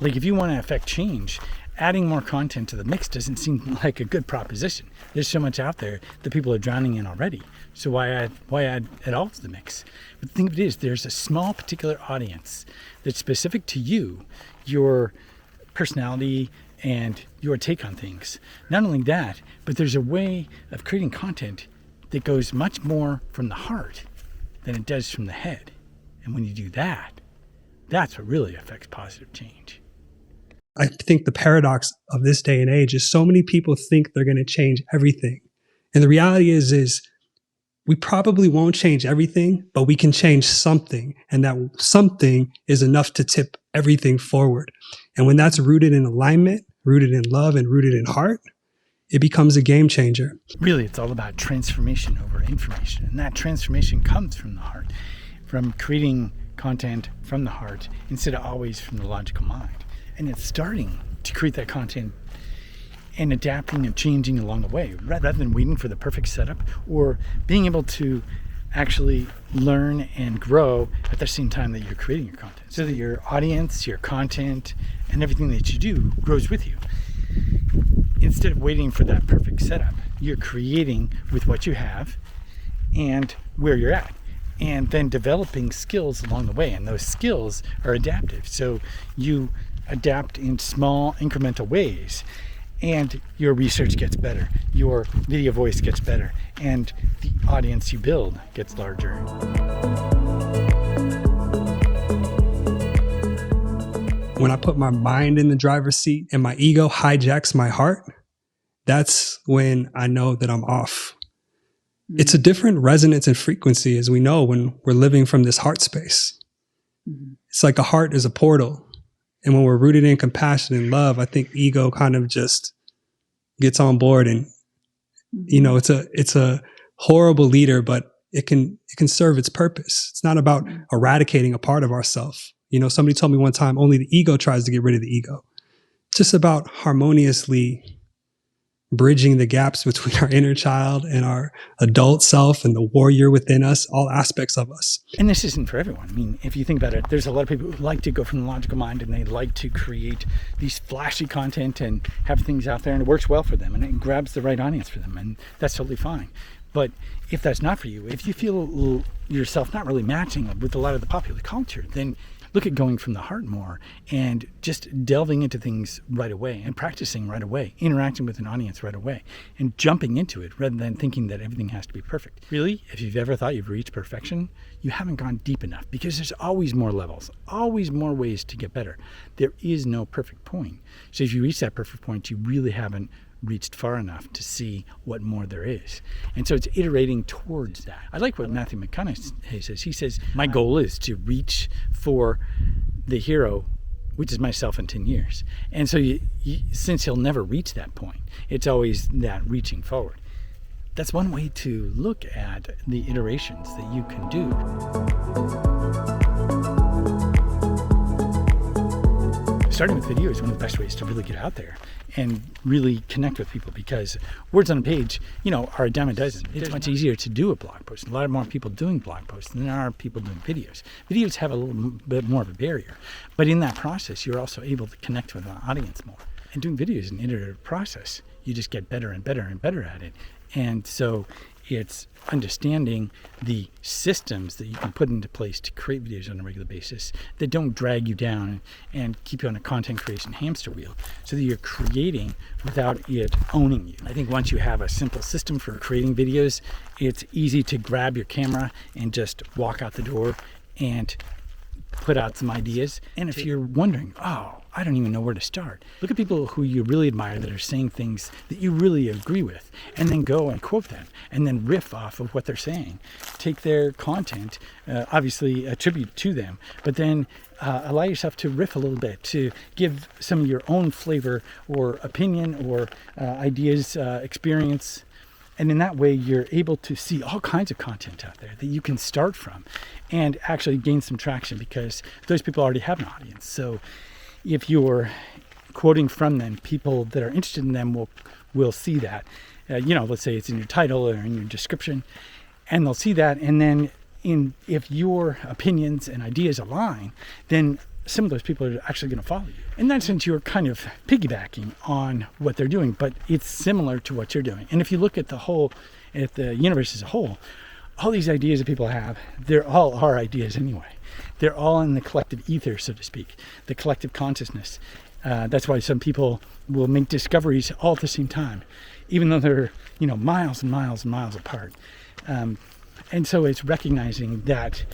Like if you want to affect change, adding more content to the mix doesn't seem like a good proposition. There's so much out there that people are drowning in already. So why add at all to the mix? But the thing of it is, there's a small particular audience that's specific to you, your personality, and your take on things. Not only that, but there's a way of creating content that goes much more from the heart than it does from the head. And when you do that, that's what really affects positive change. I think the paradox of this day and age is so many people think they're going to change everything. And the reality is we probably won't change everything, but we can change something. And that something is enough to tip everything forward. And when that's rooted in alignment, rooted in love, and rooted in heart, it becomes a game changer. Really, it's all about transformation over information. And that transformation comes from the heart, from creating content from the heart instead of always from the logical mind. And it's starting to create that content and adapting and changing along the way, rather than waiting for the perfect setup, or being able to actually learn and grow at the same time that you're creating your content, so that your audience, your content, and everything that you do grows with you. Instead of waiting for that perfect setup, you're creating with what you have and where you're at, and then developing skills along the way. And those skills are adaptive. So you adapt in small incremental ways, and your research gets better, your video voice gets better, and the audience you build gets larger. When I put my mind in the driver's seat and my ego hijacks my heart, that's when I know that I'm off. It's a different resonance and frequency, as we know, when we're living from this heart space. It's like a heart is a portal. And when we're rooted in compassion and love, I think ego kind of just gets on board. And, it's a horrible leader, but it can serve its purpose. It's not about eradicating a part of ourselves. Somebody told me one time, only the ego tries to get rid of the ego. It's just about harmoniously bridging the gaps between our inner child and our adult self and the warrior within us, all aspects of us. And this isn't for everyone. I mean, if you think about it, there's a lot of people who like to go from the logical mind, and they like to create these flashy content and have things out there, and it works well for them and it grabs the right audience for them, and that's totally fine. But if that's not for you, if you feel yourself not really matching with a lot of the popular culture, then look at going from the heart more and just delving into things right away and practicing right away, interacting with an audience right away and jumping into it rather than thinking that everything has to be perfect. Really, if you've ever thought you've reached perfection, you haven't gone deep enough, because there's always more levels, always more ways to get better. There is no perfect point. So if you reach that perfect point, you really haven't reached far enough to see what more there is. And so it's iterating towards that. I like what Matthew McConaughey says. He says, my goal is to reach for the hero, which is myself, in 10 years. And so since he'll never reach that point, it's always that reaching forward. That's one way to look at the iterations that you can do. Starting with video is one of the best ways to really get out there and really connect with people, because words on a page, are a dime a dozen. It's much easier to do a blog post. A lot more people doing blog posts than there are people doing videos. Videos have a little bit more of a barrier, but in that process, you're also able to connect with an audience more. And doing videos is an iterative process. You just get better and better and better at it. And so it's understanding the systems that you can put into place to create videos on a regular basis that don't drag you down and keep you on a content creation hamster wheel, so that you're creating without it owning you. I think once you have a simple system for creating videos, it's easy to grab your camera and just walk out the door and put out some ideas. And if you're wondering, I don't even know where to start, look at people who you really admire that are saying things that you really agree with, and then go and quote them and then riff off of what they're saying. Take their content, obviously attribute to them, but then allow yourself to riff a little bit, to give some of your own flavor or opinion or ideas, experience. And in that way, you're able to see all kinds of content out there that you can start from and actually gain some traction, because those people already have an audience. So if you're quoting from them, people that are interested in them will see that. Let's say it's in your title or in your description, and they'll see that. And then if your opinions and ideas align, then some of those people are actually going to follow you. In that sense, you're kind of piggybacking on what they're doing, but it's similar to what you're doing. And if you look at the universe as a whole, all these ideas that people have, they're all our ideas anyway. They're all in the collective ether, so to speak, the collective consciousness. That's why some people will make discoveries all at the same time, even though they're, miles and miles and miles apart. And so it's recognizing that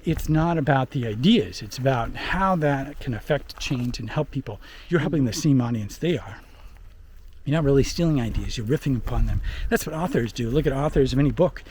it's not about the ideas, it's about how that can affect change and help people. You're helping the same audience they are. You're not really stealing ideas, you're riffing upon them. That's what authors do. Look at authors of any book.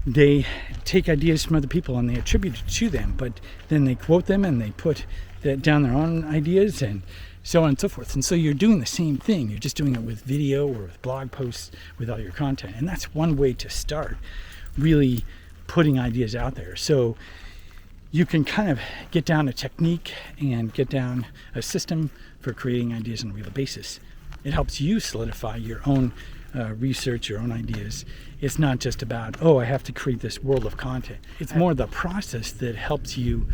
They take ideas from other people and they attribute it to them, but then they quote them and they put down their own ideas and so on and so forth. And so you're doing the same thing. You're just doing it with video or with blog posts, with all your content. And that's one way to start really putting ideas out there. So you can kind of get down a technique and get down a system for creating ideas on a regular basis. It helps you solidify your own research, your own ideas. It's not just about, I have to create this world of content. It's more the process that helps you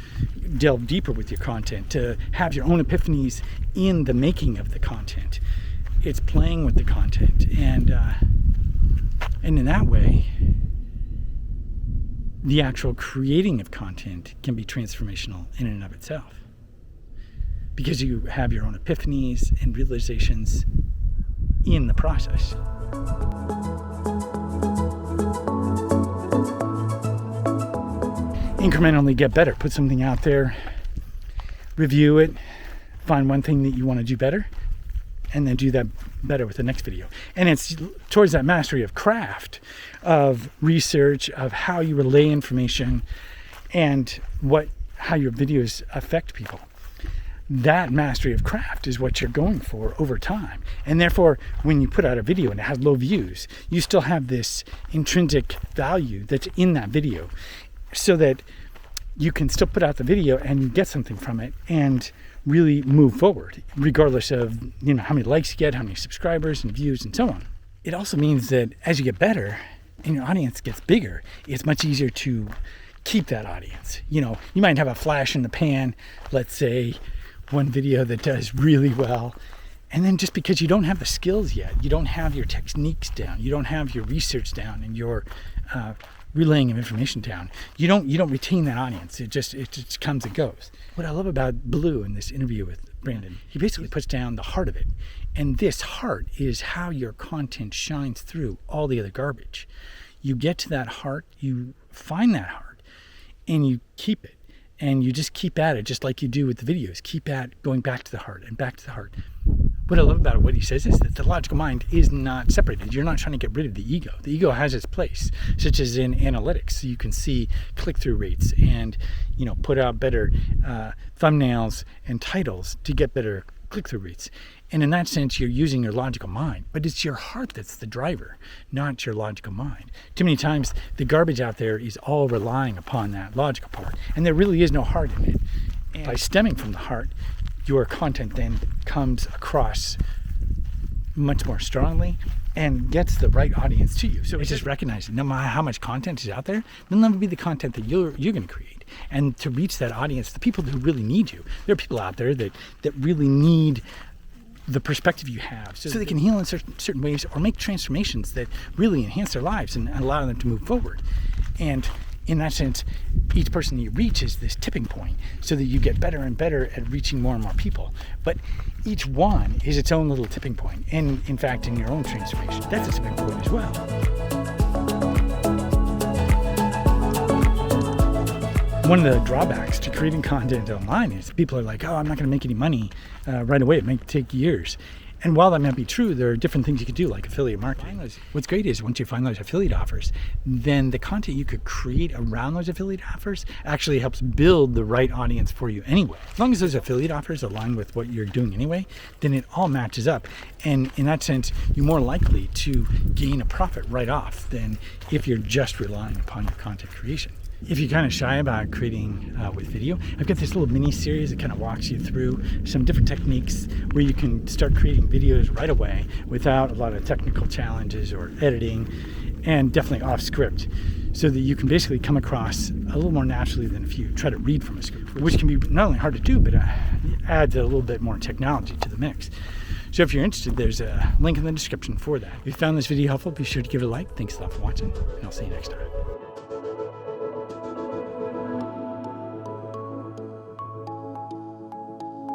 delve deeper with your content, to have your own epiphanies in the making of the content. It's playing with the content, and in that way, the actual creating of content can be transformational in and of itself, because you have your own epiphanies and realizations in the process. Incrementally get better. Put something out there, review it, find one thing that you want to do better, and then do that better with the next video. And it's towards that mastery of craft, of research, of how you relay information, and how your videos affect people. That mastery of craft is what you're going for over time. And therefore, when you put out a video and it has low views, you still have this intrinsic value that's in that video, so that you can still put out the video and you get something from it and really move forward, regardless of how many likes you get, how many subscribers and views and so on. It also means that as you get better and your audience gets bigger, it's much easier to keep that audience. You might have a flash in the pan, let's say one video that does really well, and then just because you don't have the skills yet, you don't have your techniques down, you don't have your research down and your relaying of information down, you don't retain that audience. It just comes and goes. What I love about Blue in this interview with Brandon, he basically puts down the heart of it, and this heart is how your content shines through all the other garbage. You get to that heart, you find that heart, and you keep it, and you just keep at it, just like you do with the videos. Keep at going back to the heart and back to the heart. What I love about what he says is that the logical mind is not separated. You're not trying to get rid of the ego. The ego has its place, such as in analytics. So you can see click-through rates and put out better thumbnails and titles to get better click-through rates. And in that sense, you're using your logical mind, but it's your heart that's the driver, not your logical mind. Too many times, the garbage out there is all relying upon that logical part, and there really is no heart in it. And by stemming from the heart, your content then comes across much more strongly and gets the right audience to you. So it's just recognizing no matter how much content is out there, it'll never be the content that you're going to create. And to reach that audience, the people who really need you, there are people out there that really need the perspective you have, so they can heal in certain ways or make transformations that really enhance their lives and allow them to move forward. And in that sense, each person you reach is this tipping point, so that you get better and better at reaching more and more people. But each one is its own little tipping point, and in fact, in your own transformation, that's a tipping point as well. One of the drawbacks to creating content online is people are like, I'm not going to make any money right away. It may take years. And while that might be true, there are different things you could do, like affiliate marketing. What's great is once you find those affiliate offers, then the content you could create around those affiliate offers actually helps build the right audience for you anyway. As long as those affiliate offers align with what you're doing anyway, then it all matches up. And in that sense, you're more likely to gain a profit right off than if you're just relying upon your content creation. If you're kind of shy about creating with video, I've got this little mini series that kind of walks you through some different techniques where you can start creating videos right away without a lot of technical challenges or editing. and definitely off script, so that you can basically come across a little more naturally than if you try to read from a script, which can be not only hard to do, but adds a little bit more technology to the mix. So if you're interested, there's a link in the description for that. If you found this video helpful, be sure to give it a like. Thanks a lot for watching, and I'll see you next time.